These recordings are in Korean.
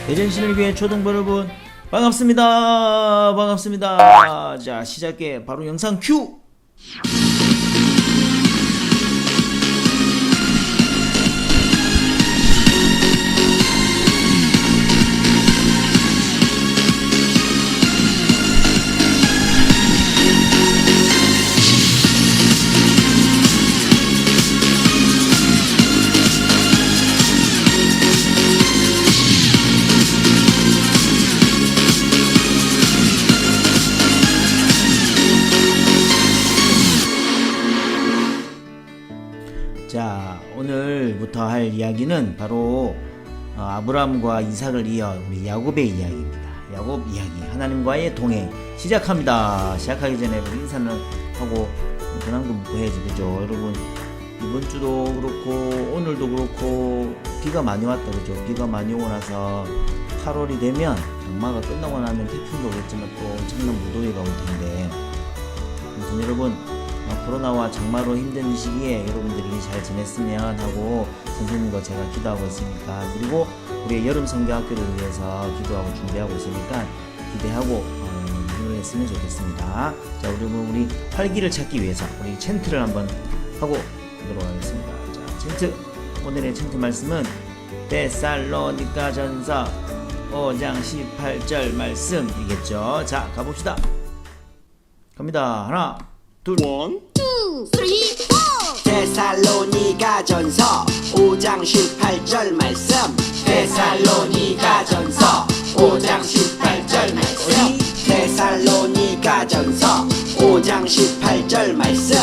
대전신을 위해 초등부 여러분 반갑습니다. 반갑습니다. 자, 시작해 바로 영상 큐. 자, 오늘부터 할 이야기는 바로 아브라함과 이삭을 이어 우리 야곱의 이야기입니다. 야곱 이야기, 하나님과의 동행 시작합니다. 시작하기 전에 우리 인사는 하고 근황도 묻고 해야지, 그죠? 여러분, 이번 주도 그렇고 오늘도 그렇고 비가 많이 왔다, 그죠? 비가 많이 오고 나서 8월이 되면 장마가 끝나고 나면 태풍도 오겠지만 또 엄청난 무더위가 올 텐데, 아무튼 여러분, 코로나와 장마로 힘든 시기에 여러분들이 잘 지냈으면 하고 선생님과 제가 기도하고 있으니까, 그리고 우리의 여름 성경학교를 위해서 기도하고 준비하고 있으니까 기대하고 힘을 했으면 좋겠습니다. 자, 우리 활기를 찾기 위해서 우리 챈트를 한번 하고 보도록 하겠습니다. 자, 챈트, 오늘의 챈트 말씀은 데살로니가 전서 5장 18절 말씀이겠죠. 자, 가봅시다. 갑니다. 하나 둘, 1, 2, 3, 4 데살로니가 전서 5장 18절 말씀 데살로니가 전서 5장 18절 말씀 데살로니가 전서 5장 18절 말씀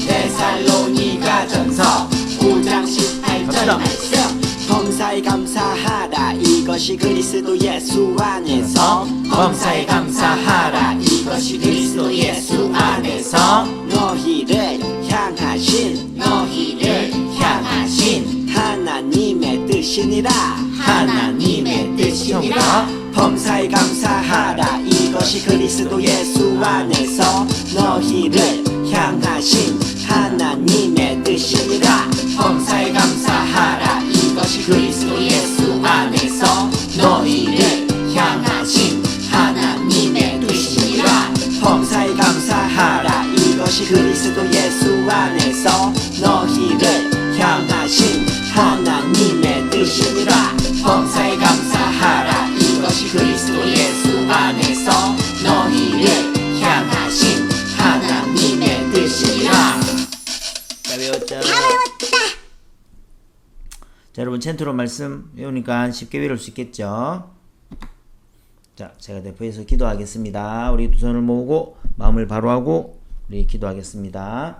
데살로니가 전서 5장 18절 말씀 범사에 감사하라 이것이 그리스도 예수 안에서 범사에 감사하라 이것이 그리스도 예수 안에서 너희를 향하신 하나님의 뜻이니라 하나님의 뜻이니라 범사에 감사하라 이것이 그리스도 예수 안에서 너희를 향하신 하나님의 뜻이니라 범사에 감사하라 이것이 그리스도 예수 안에서 너희를 향하신 하나님의 뜻이니라 범사에 감사하라 이것이 그리스도 예수 안에서 너희를 향하신 하나님의 뜻이니라 범사에 감사하라 이것이 그리스도 예수 안에서 너희를 향하신 하나님의 뜻이니라. 자, 외웠죠? 자, 여러분, 챈트로 말씀 외우니까 쉽게 외울 수 있겠죠? 자, 제가 대표해서 기도하겠습니다. 우리 두 손을 모으고 마음을 바로 하고 우리 기도하겠습니다.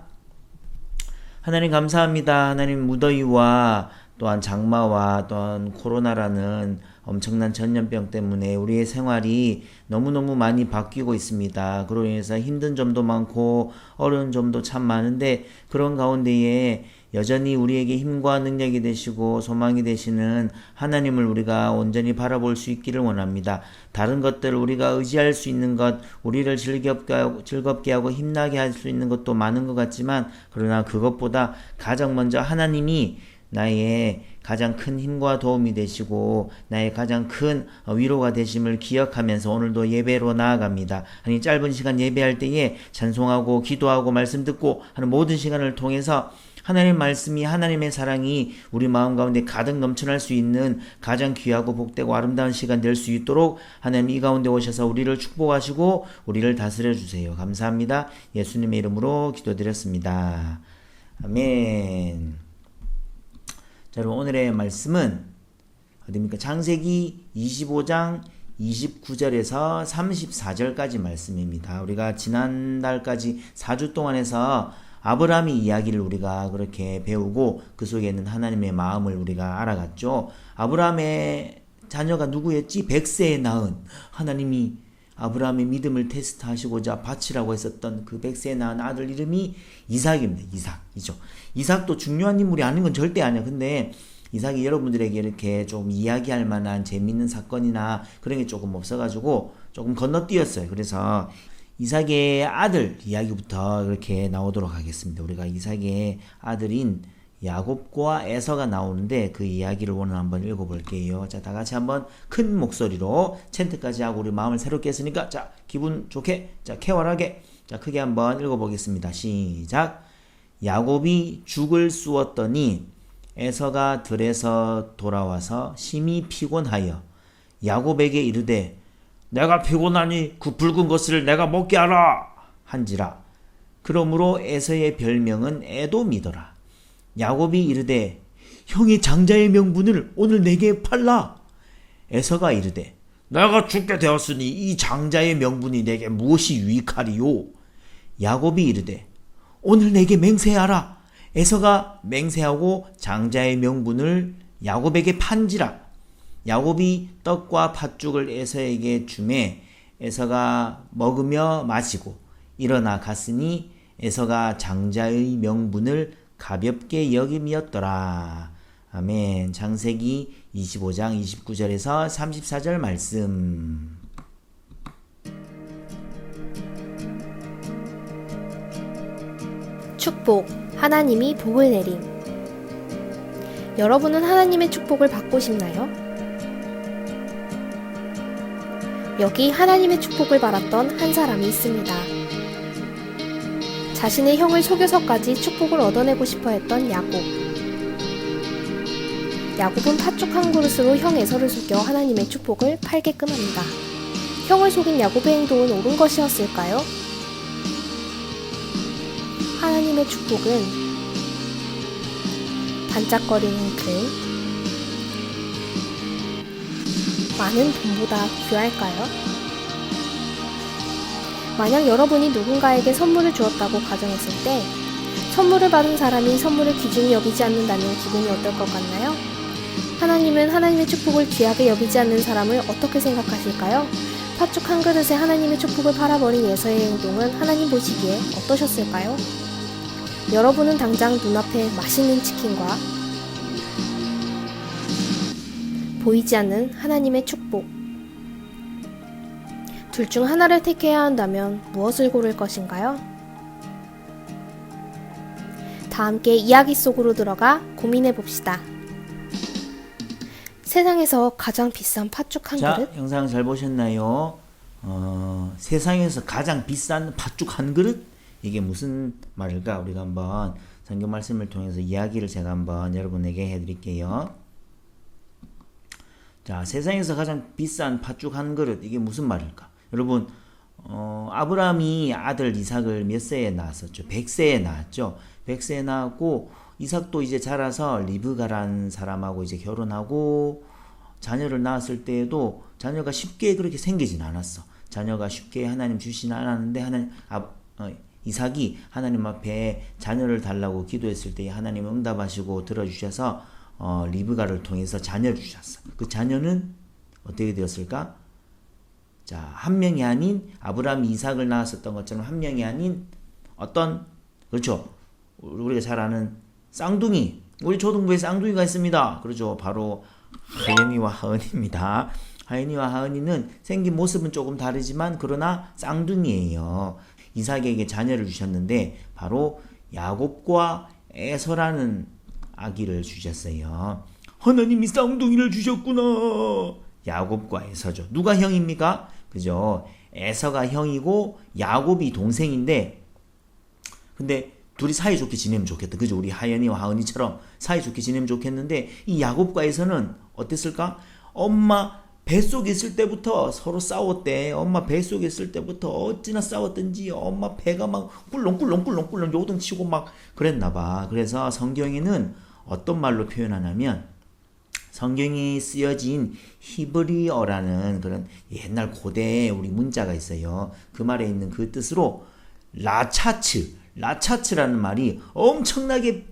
하나님 감사합니다. 하나님, 무더위와 또한 장마와 또한 코로나라는 엄청난 전염병 때문에 우리의 생활이 너무너무 많이 바뀌고 있습니다. 그로 인해서 힘든 점도 많고 어려운 점도 참 많은데, 그런 가운데에 여전히 우리에게 힘과 능력이 되시고 소망이 되시는 하나님을 우리가 온전히 바라볼 수 있기를 원합니다. 다른 것들을 우리가 의지할 수 있는 것, 우리를 즐겁게 하고 힘나게 할 수 있는 것도 많은 것 같지만, 그러나 그것보다 가장 먼저 하나님이 나의 가장 큰 힘과 도움이 되시고 나의 가장 큰 위로가 되심을 기억하면서 오늘도 예배로 나아갑니다. 아니, 짧은 시간 예배할 때에 찬송하고 기도하고 말씀 듣고 하는 모든 시간을 통해서 하나님의 말씀이, 하나님의 사랑이 우리 마음 가운데 가득 넘쳐날 수 있는 가장 귀하고 복되고 아름다운 시간 될 수 있도록 하나님 이 가운데 오셔서 우리를 축복하시고 우리를 다스려 주세요. 감사합니다. 예수님의 이름으로 기도드렸습니다. 아멘. 자, 여러분, 오늘의 말씀은 어디입니까? 창세기 25장 29절에서 34절까지 말씀입니다. 우리가 지난달까지 4주 동안 해서 아브라함의 이야기를 우리가 그렇게 배우고 그 속에 있는 하나님의 마음을 우리가 알아갔죠. 아브라함의 자녀가 누구였지? 100세에 낳은, 하나님이 아브라함의 믿음을 테스트하시고자 바치라고 했었던 그 100세에 낳은 아들 이름이 이삭입니다. 이삭이죠. 이삭도 중요한 인물이 아닌 건 절대 아니야. 근데 이삭이 여러분들에게 이렇게 좀 이야기할 만한 재밌는 사건이나 그런 게 조금 없어가지고 조금 건너뛰었어요. 그래서 이삭의 아들 이야기부터 이렇게 나오도록 하겠습니다. 우리가 이삭의 아들인 야곱과 에서가 나오는데 그 이야기를 오늘 한번 읽어볼게요. 자, 다 같이 한번 큰 목소리로 챈트까지 하고 우리 마음을 새롭게 했으니까 자, 기분 좋게, 자, 쾌활하게, 자, 크게 한번 읽어보겠습니다. 시작. 야곱이 죽을 쑤었더니 에서가 들에서 돌아와서 심히 피곤하여 야곱에게 이르되 내가 피곤하니 그 붉은 것을 내가 먹게 하라 한지라. 그러므로 에서의 별명은 에돔이더라. 야곱이 이르되 형의 장자의 명분을 오늘 내게 팔라. 에서가 이르되 내가 죽게 되었으니 이 장자의 명분이 내게 무엇이 유익하리요. 야곱이 이르되 오늘 내게 맹세하라. 에서가 맹세하고 장자의 명분을 야곱에게 판지라. 야곱이 떡과 팥죽을 에서에게 주매 에서가 먹으며 마시고 일어나 갔으니 에서가 장자의 명분을 가볍게 여김이었더라. 아멘. 창세기 25장 29절에서 34절 말씀. 축복, 하나님이 복을 내림. 여러분은 하나님의 축복을 받고 싶나요? 여기 하나님의 축복을 받았던 한 사람이 있습니다. 자신의 형을 속여서까지 축복을 얻어내고 싶어 했던 야곱. 야곱은 팥죽 한 그릇으로 형 에서를 속여 하나님의 축복을 팔게끔 합니다. 형을 속인 야곱의 행동은 옳은 것이었을까요? 하나님의 축복은 반짝거리는 금, 많은 돈보다 귀할까요? 만약 여러분이 누군가에게 선물을 주었다고 가정했을 때 선물을 받은 사람이 선물을 귀중히 여기지 않는다면 기분이 어떨 것 같나요? 하나님은 하나님의 축복을 귀하게 여기지 않는 사람을 어떻게 생각하실까요? 팥죽 한 그릇에 하나님의 축복을 팔아버린 에서의 행동은 하나님 보시기에 어떠셨을까요? 여러분은 당장 눈앞에 맛있는 치킨과 보이지 않는 하나님의 축복, 둘 중 하나를 택해야 한다면 무엇을 고를 것인가요? 다 함께 이야기 속으로 들어가 고민해 봅시다. 세상에서 가장 비싼 팥죽 한 그릇? 영상 잘 보셨나요? 세상에서 가장 비싼 팥죽 한 그릇? 이게 무슨 말일까? 우리가 한번 성경 말씀을 통해서 이야기를 제가 한번 여러분에게 해드릴게요. 자, 세상에서 가장 비싼 팥죽 한 그릇, 이게 무슨 말일까? 여러분, 아브라함이 아들 이삭을 몇 세에 낳았었죠? 100세에 낳았죠? 100세에 낳았고, 이삭도 이제 자라서 리브가라는 사람하고 이제 결혼하고, 자녀를 낳았을 때에도 자녀가 쉽게 그렇게 생기진 않았어. 자녀가 쉽게 하나님 주시진 않았는데, 이삭이 하나님 앞에 자녀를 달라고 기도했을 때 하나님 응답하시고 들어주셔서, 리브가를 통해서 자녀를 주셨어. 그 자녀는 어떻게 되었을까? 자, 한 명이 아닌 아브라함이 이삭을 낳았었던 것처럼 한 명이 아닌 어떤, 그렇죠, 우리가 잘 아는 쌍둥이, 우리 초등부에 쌍둥이가 있습니다. 그렇죠, 바로 하연이와 하은입니다. 하연이와 하은이는 생긴 모습은 조금 다르지만 그러나 쌍둥이에요. 이삭에게 자녀를 주셨는데 바로 야곱과 에서라는 아기를 주셨어요. 하나님이 쌍둥이를 주셨구나. 야곱과 에서죠. 누가 형입니까? 그죠? 에서가 형이고 야곱이 동생인데, 근데 둘이 사이좋게 지내면 좋겠다. 그죠? 우리 하연이와 하은이처럼 사이좋게 지내면 좋겠는데, 이 야곱과 에서는 어땠을까? 엄마 뱃속에 있을 때부터 서로 싸웠대. 엄마 뱃속에 있을 때부터 어찌나 싸웠던지 엄마 배가 막 꿀렁꿀렁꿀렁꿀렁 요동치고 막 그랬나봐. 그래서 성경에는 어떤 말로 표현하냐면, 성경이 쓰여진 히브리어라는 그런 옛날 고대 우리 문자가 있어요. 그 말에 있는 그 뜻으로 라차츠라는 말이 엄청나게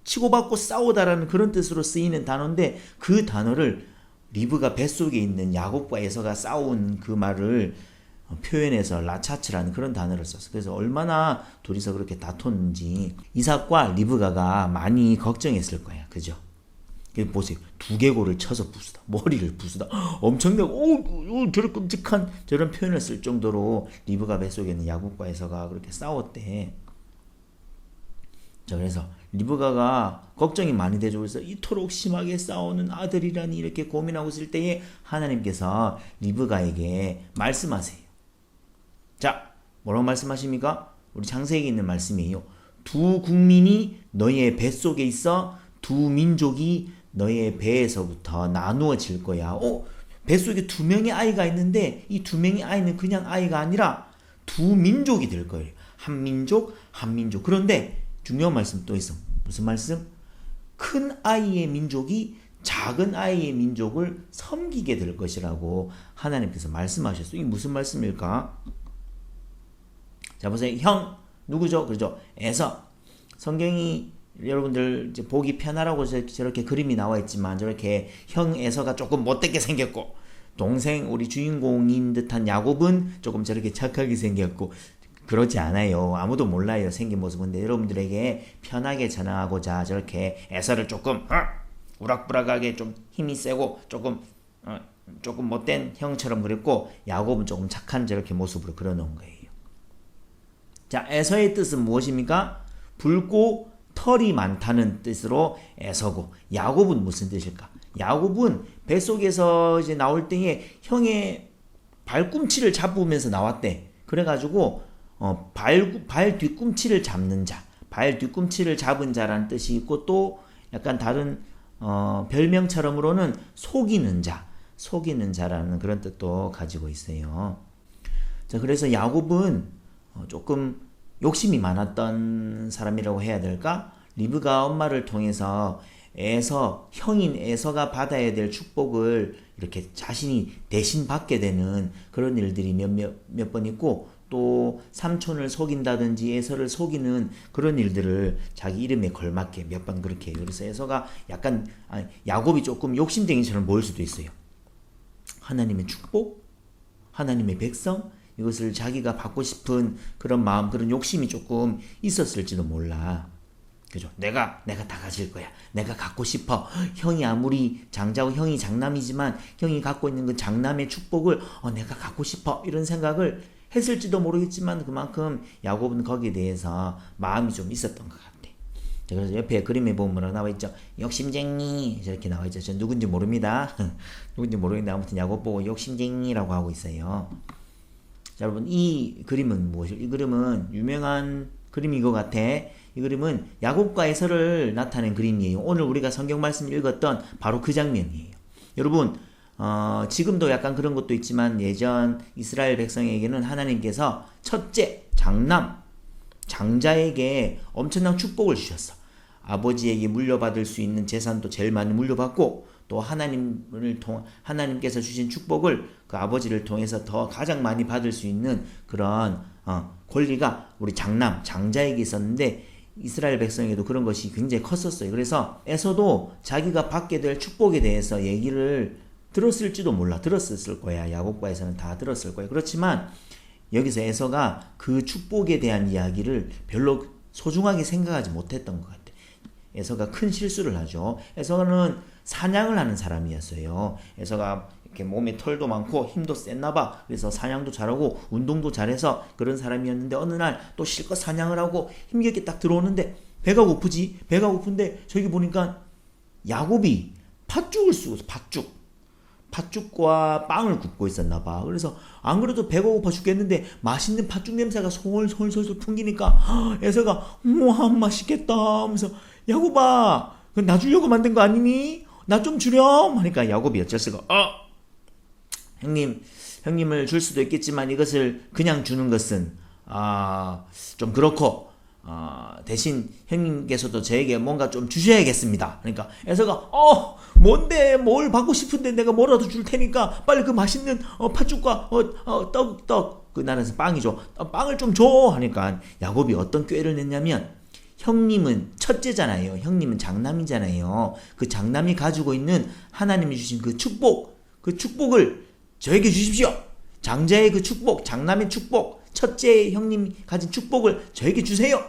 치고받고 싸우다라는 그런 뜻으로 쓰이는 단어인데, 그 단어를 리브가 뱃속에 있는 야곱과 에서가 싸운 그 말을 표현해서 라차츠라는 그런 단어를 썼어. 그래서 얼마나 둘이서 그렇게 다퉜는지 이삭과 리브가가 많이 걱정했을 거야. 그죠? 보세요. 두개골을 쳐서 부수다. 머리를 부수다. 엄청나게 저런 끔찍한 저런 표현을 쓸 정도로 리브가 뱃속에 있는 야곱과 에서가 그렇게 싸웠대. 자, 그래서 리브가가 걱정이 많이 되죠. 그래서 이토록 심하게 싸우는 아들이라니 이렇게 고민하고 있을 때에 하나님께서 리브가에게 말씀하세요. 자, 뭐라고 말씀하십니까? 우리 창세기에 있는 말씀이에요. 두 국민이 너의 뱃속에 있어 두 민족이 너의 배에서부터 나누어질 거야. 뱃속에 두 명의 아이가 있는데 이 두 명의 아이는 그냥 아이가 아니라 두 민족이 될 거예요. 한 민족, 한 민족. 그런데 중요한 말씀 또 있어. 무슨 말씀? 큰 아이의 민족이 작은 아이의 민족을 섬기게 될 것이라고 하나님께서 말씀하셨어요. 이게 무슨 말씀일까? 자, 보세요. 형 누구죠? 그죠? 에서. 성경이 여러분들 이제 보기 편하라고 저렇게 그림이 나와 있지만 저렇게 형 에서가 조금 못되게 생겼고 동생 우리 주인공인 듯한 야곱은 조금 저렇게 착하게 생겼고 그렇지 않아요. 아무도 몰라요. 생긴 모습은. 근데 여러분들에게 편하게 전하고자 저렇게 에서를 조금 우락부락하게 좀 힘이 세고 조금 못된 형처럼 그렸고 야곱은 조금 착한 저렇게 모습으로 그려놓은 거예요. 자, 에서의 뜻은 무엇입니까? 붉고 털이 많다는 뜻으로 에서고, 야곱은 무슨 뜻일까? 야곱은 뱃속에서 이제 나올 때에 형의 발꿈치를 잡으면서 나왔대. 그래가지고 발 뒤꿈치를 잡는 자, 발 뒤꿈치를 잡은 자라는 뜻이 있고, 또 약간 다른 별명처럼으로는 속이는 자, 속이는 자라는 그런 뜻도 가지고 있어요. 자, 그래서 야곱은 조금 욕심이 많았던 사람이라고 해야 될까? 리브가 엄마를 통해서 형인 에서가 받아야 될 축복을 이렇게 자신이 대신 받게 되는 그런 일들이 몇 번 있고, 또 삼촌을 속인다든지 에서를 속이는 그런 일들을 자기 이름에 걸맞게 몇 번 그렇게 해요. 그래서 에서가 약간 야곱이 조금 욕심쟁이처럼 보일 수도 있어요. 하나님의 축복, 하나님의 백성, 이것을 자기가 받고 싶은 그런 마음, 그런 욕심이 조금 있었을지도 몰라. 그죠? 내가 다 가질 거야. 내가 갖고 싶어. 형이 아무리 장자고 형이 장남이지만 형이 갖고 있는 그 장남의 축복을 내가 갖고 싶어. 이런 생각을 했을지도 모르겠지만 그만큼 야곱은 거기에 대해서 마음이 좀 있었던 것 같아. 그래서 옆에 그림에 보면 뭐라고 나와 있죠? 욕심쟁이 저렇게 나와 있죠. 저 누군지 모릅니다. 누군지 모르겠는데 아무튼 야곱 보고 욕심쟁이라고 하고 있어요. 자, 여러분 이 그림은 무엇이죠? 이 그림은 유명한 그림인 것 같아. 이 그림은 야곱과 에서를 나타낸 그림이에요. 오늘 우리가 성경 말씀 읽었던 바로 그 장면이에요. 여러분 지금도 약간 그런 것도 있지만 예전 이스라엘 백성에게는 하나님께서 첫째 장남 장자에게 엄청난 축복을 주셨어. 아버지에게 물려받을 수 있는 재산도 제일 많이 물려받고, 또 하나님께서 주신 축복을 그 아버지를 통해서 더 가장 많이 받을 수 있는 그런 권리가 우리 장자에게 있었는데, 이스라엘 백성에게도 그런 것이 굉장히 컸었어요. 그래서 에서도 자기가 받게 될 축복에 대해서 얘기를 들었을지도 몰라. 들었을 거야. 야곱과 에서는 다 들었을 거예요. 그렇지만 여기서 에서가 그 축복에 대한 이야기를 별로 소중하게 생각하지 못했던 것 같아. 에서가 큰 실수를 하죠. 에서는 사냥을 하는 사람이었어요. 에서가 이렇게 몸에 털도 많고 힘도 셌나 봐. 그래서 사냥도 잘하고 운동도 잘해서 그런 사람이었는데, 어느 날 또 실컷 사냥을 하고 힘겹게 딱 들어오는데 배가 고프지. 배가 고픈데 저기 보니까 야곱이 팥죽을 쓰고 있어. 팥죽과 빵을 굽고 있었나 봐. 그래서 안 그래도 배가 고파 죽겠는데 맛있는 팥죽 냄새가 솔솔솔솔 풍기니까 에서가 우와 맛있겠다 하면서, 야곱아 그건 나 주려고 만든 거 아니니? 나 좀 주렴 하니까 야곱이 어쩔 수가 형님을 줄 수도 있겠지만 이것을 그냥 주는 것은 좀 그렇고 대신 형님께서도 저에게 뭔가 좀 주셔야겠습니다. 그러니까 에서가 뭔데, 뭘 받고 싶은데 내가 뭐라도 줄 테니까 빨리 그 맛있는 팥죽과 떡 그 나라에서 빵이죠. 빵을 좀 줘 하니까 야곱이 어떤 꾀를 냈냐면, 형님은 첫째잖아요. 형님은 장남이잖아요. 그 장남이 가지고 있는 하나님이 주신 그 축복을 저에게 주십시오. 장자의 그 축복, 장남의 축복, 첫째 형님이 가진 축복을 저에게 주세요.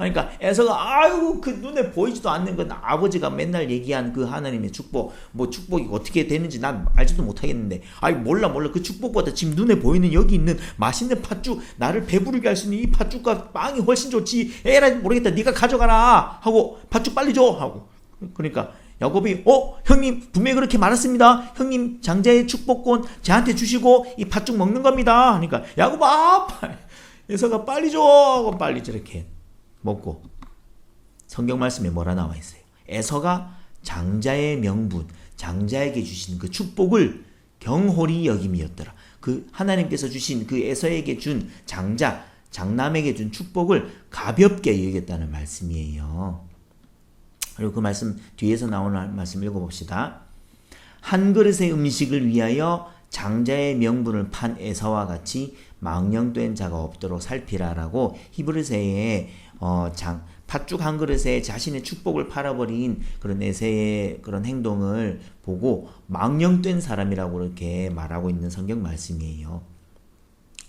그러니까 에서가 아이고 그 눈에 보이지도 않는 건 아버지가 맨날 얘기한 그 하나님의 축복, 뭐 축복이 어떻게 되는지 난 알지도 못하겠는데, 아이 몰라 그 축복보다 지금 눈에 보이는 여기 있는 맛있는 팥죽, 나를 배부르게 할 수 있는 이 팥죽과 빵이 훨씬 좋지. 에라 모르겠다, 네가 가져가라 하고 팥죽 빨리 줘 하고. 그러니까 야곱이 형님 분명히 그렇게 말했습니다. 형님 장자의 축복권 저한테 주시고 이 팥죽 먹는 겁니다. 그러니까 야곱아 에서가 빨리 줘 하고 빨리 저렇게 먹고. 성경 말씀에 뭐라 나와 있어요? 에서가 장자의 명분, 장자에게 주신 그 축복을 경홀히 여김이었더라. 그 하나님께서 주신 그 에서에게 준 장남에게 준 축복을 가볍게 여겼다는 말씀이에요. 그리고 그 말씀 뒤에서 나오는 말씀 읽어봅시다. 한 그릇의 음식을 위하여 장자의 명분을 판 에서와 같이 망령된 자가 없도록 살피라라고 히브리서에 팥죽 한 그릇에 자신의 축복을 팔아버린 그런 에서의 그런 행동을 보고 망령된 사람이라고 이렇게 말하고 있는 성경 말씀이에요.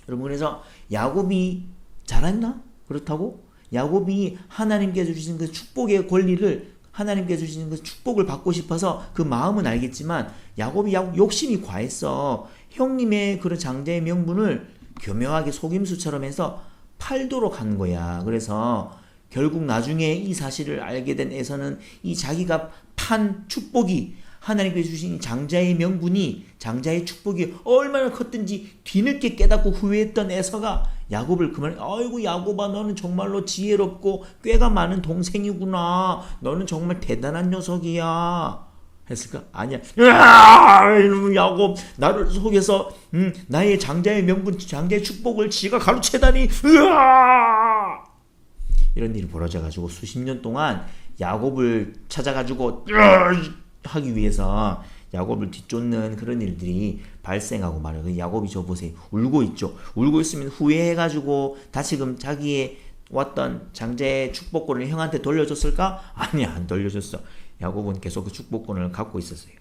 여러분, 그래서 야곱이 잘했나? 그렇다고 야곱이 하나님께서 주신 그 축복의 권리를, 하나님께서 주신 그 축복을 받고 싶어서 그 마음은 알겠지만 야곱이 욕심이 과했어. 형님의 그런 장자의 명분을 교묘하게 속임수처럼 해서 팔도록 한 거야. 그래서 결국 나중에 이 사실을 알게 된 에서는 이 자기가 판 축복이, 하나님께서 주신 장자의 명분이, 장자의 축복이 얼마나 컸든지 뒤늦게 깨닫고 후회했던 에서가 야곱을 그만, 아이고 야곱아 너는 정말로 지혜롭고 꾀가 많은 동생이구나, 너는 정말 대단한 녀석이야 했을까? 아니야. 이놈 야곱 나를 속여서 나의 장자의 명분, 장자의 축복을 지가 가로채다니, 이런 일이 벌어져가지고 수십 년 동안 야곱을 찾아가지고 하기 위해서 야곱을 뒤쫓는 그런 일들이 발생하고 말이에요. 야곱이 저 보세요, 울고 있죠. 울고 있으면 후회해가지고 다시금 자기의 왔던 장자의 축복권을 형한테 돌려줬을까? 아니야, 안 돌려줬어. 야곱은 계속 그 축복권을 갖고 있었어요.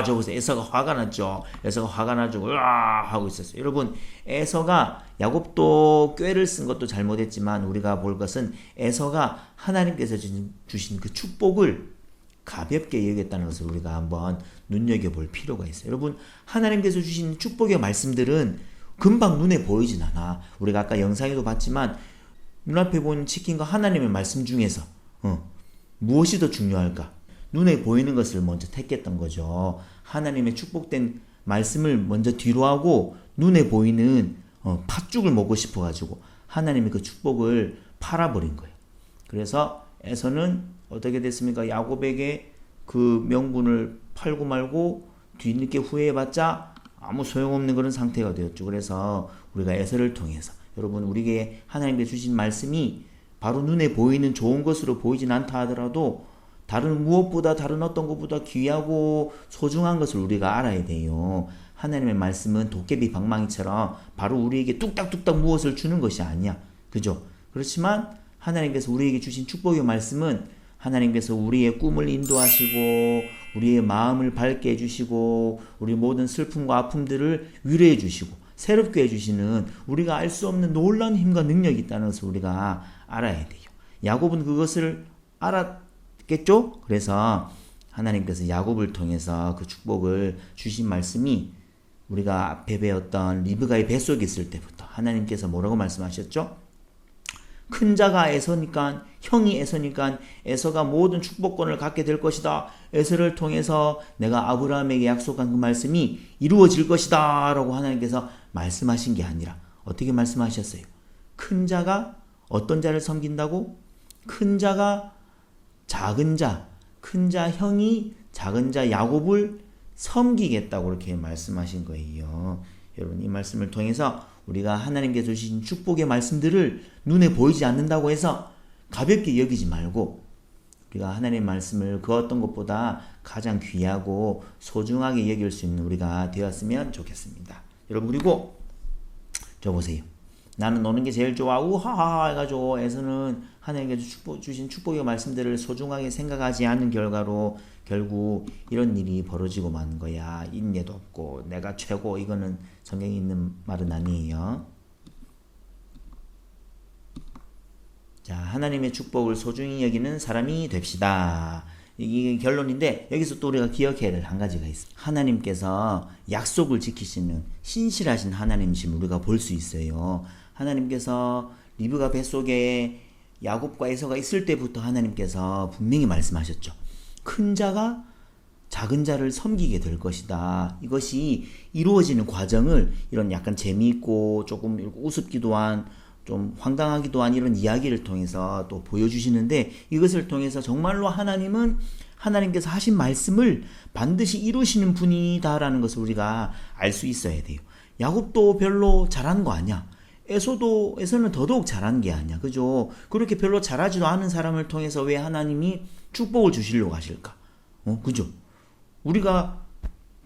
저 보세요. 에서가 화가 났죠. 에서가 화가 나죠. 하고 있었어요. 여러분, 에서가, 야곱도 꾀를 쓴 것도 잘못했지만 우리가 볼 것은 에서가 하나님께서 주신 그 축복을 가볍게 여겼다는 것을 우리가 한번 눈여겨볼 필요가 있어요. 여러분, 하나님께서 주신 축복의 말씀들은 금방 눈에 보이진 않아. 우리가 아까 영상에도 봤지만 눈앞에 보이는 치킨과 하나님의 말씀 중에서 무엇이 더 중요할까? 눈에 보이는 것을 먼저 택했던 거죠. 하나님의 축복된 말씀을 먼저 뒤로 하고 눈에 보이는 팥죽을 먹고 싶어가지고 하나님의 그 축복을 팔아버린 거예요. 그래서 에서는 어떻게 됐습니까? 야곱에게 그 명분을 팔고 말고 뒤늦게 후회해봤자 아무 소용없는 그런 상태가 되었죠. 그래서 우리가 에서를 통해서, 여러분, 우리에게 하나님께서 주신 말씀이 바로 눈에 보이는 좋은 것으로 보이진 않다 하더라도 다른 무엇보다, 다른 어떤 것보다 귀하고 소중한 것을 우리가 알아야 돼요. 하나님의 말씀은 도깨비 방망이처럼 바로 우리에게 뚝딱뚝딱 무엇을 주는 것이 아니야. 그죠? 그렇지만 하나님께서 우리에게 주신 축복의 말씀은 하나님께서 우리의 꿈을 인도하시고 우리의 마음을 밝게 해주시고 우리 모든 슬픔과 아픔들을 위로해 주시고 새롭게 해주시는, 우리가 알 수 없는 놀라운 힘과 능력이 있다는 것을 우리가 알아야 돼요. 야곱은 그것을 알았겠죠? 그래서 하나님께서 야곱을 통해서 그 축복을 주신 말씀이 우리가 앞에 배웠던 리브가의 뱃속에 있을 때부터 하나님께서 뭐라고 말씀하셨죠? 큰 자가 에서니까, 형이 에서니까 에서가 모든 축복권을 갖게 될 것이다. 에서를 통해서 내가 아브라함에게 약속한 그 말씀이 이루어질 것이다 라고 하나님께서 말씀하신 게 아니라 어떻게 말씀하셨어요? 큰 자가 어떤 자를 섬긴다고? 큰 자가 작은 자, 큰 자 형이 작은 자 야곱을 섬기겠다고 이렇게 말씀하신 거예요. 여러분, 이 말씀을 통해서 우리가 하나님께서 주신 축복의 말씀들을 눈에 보이지 않는다고 해서 가볍게 여기지 말고 우리가 하나님의 말씀을 그 어떤 것보다 가장 귀하고 소중하게 여길 수 있는 우리가 되었으면 좋겠습니다. 여러분, 그리고 저 보세요. 나는 노는 게 제일 좋아 우하하 해가지고 에서는 하나님께서 주신 축복의 말씀들을 소중하게 생각하지 않는 결과로 결국 이런 일이 벌어지고 마는 거야. 인내도 없고 내가 최고, 이거는 성경에 있는 말은 아니에요. 자, 하나님의 축복을 소중히 여기는 사람이 됩시다. 이게 결론인데 여기서 또 우리가 기억해야 될 한 가지가 있어요. 하나님께서 약속을 지키시는 신실하신 하나님이심 우리가 볼 수 있어요. 하나님께서 리브가 뱃속에 야곱과 에서가 있을 때부터 하나님께서 분명히 말씀하셨죠. 큰 자가 작은 자를 섬기게 될 것이다. 이것이 이루어지는 과정을 이런 약간 재미있고 조금 우습기도 한 좀 황당하기도 한 이런 이야기를 통해서 또 보여주시는데 이것을 통해서 정말로 하나님은 하나님께서 하신 말씀을 반드시 이루시는 분이다라는 것을 우리가 알 수 있어야 돼요. 야곱도 별로 잘한 거 아니야. 에서는 더더욱 잘한 게 아니야. 그죠? 그렇게 별로 잘하지도 않은 사람을 통해서 왜 하나님이 축복을 주시려고 하실까? 그죠? 우리가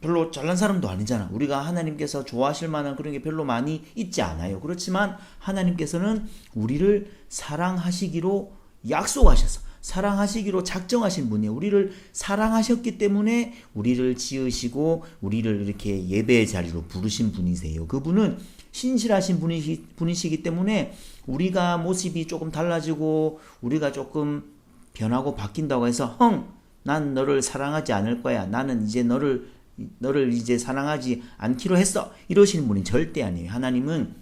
별로 잘난 사람도 아니잖아. 우리가 하나님께서 좋아하실 만한 그런 게 별로 많이 있지 않아요. 그렇지만 하나님께서는 우리를 사랑하시기로 약속하셨어. 사랑하시기로 작정하신 분이에요. 우리를 사랑하셨기 때문에 우리를 지으시고 우리를 이렇게 예배의 자리로 부르신 분이세요. 그분은 신실하신 분이시기 때문에 우리가 모습이 조금 달라지고 우리가 조금 변하고 바뀐다고 해서 난 너를 사랑하지 않을 거야. 나는 이제 너를 이제 사랑하지 않기로 했어. 이러시는 분이 절대 아니에요. 하나님은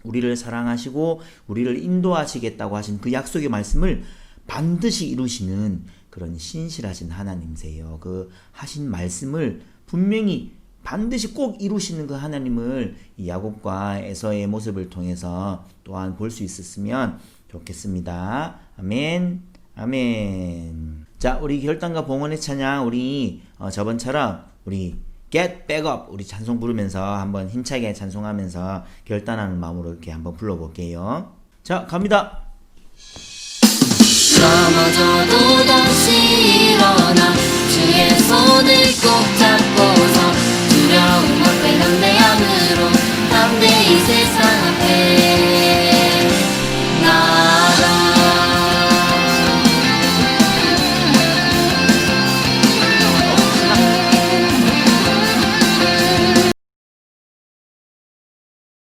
우리를 사랑하시고 우리를 인도하시겠다고 하신 그 약속의 말씀을 반드시 이루시는 그런 신실하신 하나님이세요. 그 하신 말씀을 분명히 반드시 꼭 이루시는 그 하나님을 이 야곱과 에서의 모습을 통해서 또한 볼 수 있었으면 좋겠습니다. 아멘. 아멘. 자, 우리 결단과 봉헌의 찬양 우리 저번처럼 우리 Get Back Up 우리 찬송 부르면서 한번 힘차게 찬송하면서 결단하는 마음으로 이렇게 한번 불러볼게요. 자, 갑니다. 넘어져도 다시 일어나 주의 손을 꼭 잡고서 두려움 없게 담대함으로 담대히 세상